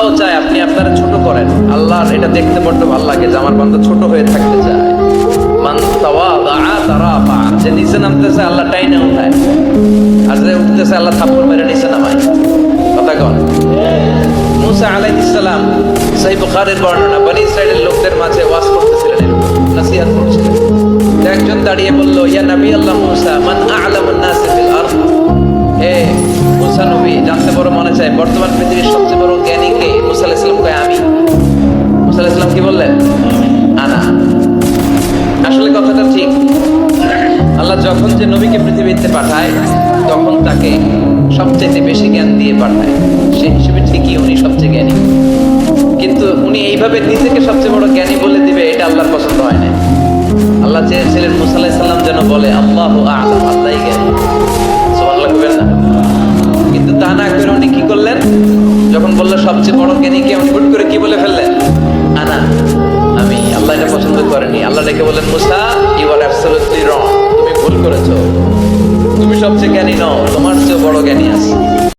আল্লাহও চায় আপনি আপনারা ছোট করেন। আল্লাহর এটা দেখতে বড্ড ভালো লাগে যে আমার বান্দা ছোট হয়ে থাকতে চায়। মান তাওয়াদা তারাফা, যে নিচে নামতেছে আল্লাহ টাইনে উঠায়, আর যে উঠতেছে আল্লাহ থাপ্পড় মেরে নিচে নামায়। কথা কন। মুসা আলাইহিস সালাম, সহিহ বুখারীর বর্ণনা, বনি ইসরাইলের লোকদের মাঝে ওয়াজ করতেছিলেন, এরকম নসিহত করছিলেন। একজন দাঁড়িয়ে বলল, ইয়া নবী আল্লাহ মুসা, মান আ'লামুন নাস ফিল আরদ। হে মুসা নবী, জানতে বড় মনে চায় বর্তমান পৃথিবীর সবচেয়ে বড় জ্ঞানী কে? মুসা আলাইহিস সালাম কয় আমি। মুসা আলাইহিস সালাম কি বললেন? আনা। আসলে কথাটা ঠিক। আল্লাহ যখন যে নবীকে পৃথিবীতে পাঠায় তখন তাকে সবচেয়ে বেশি জ্ঞান দিয়ে পাঠায়, সেই হিসেবে ঠিকই উনি সবচেয়ে জ্ঞানী। কিন্তু উনি এইভাবে নিজেকে সবচেয়ে বড় জ্ঞানী বলে দিবে, এটা আল্লাহর পছন্দ হয় না। আল্লাহ চেয়েছিলেন মুসা আলাইহিস সালাম যেন বলে আল্লাহু আ'লাম, আল্লাহই জ্ঞানী। সুবহানাল্লাহ বলবেন না? কিন্তু তা না করে উনি কি করলেন? যখন বললো সবচেয়ে বড় জ্ঞানী কে, উনি হুট করে কি বলে ফেললেন? আনা, আমি। আল্লাহ এটা পছন্দ করেনি। আল্লাহ ডেকে বললেন, মুসা, ইউ আর অ্যাবসলিউটলি রং, তুমি ভুল করেছো, তুমি সবচেয়ে জ্ঞানী নও, তোমার চেয়ে বড় জ্ঞানী আছে।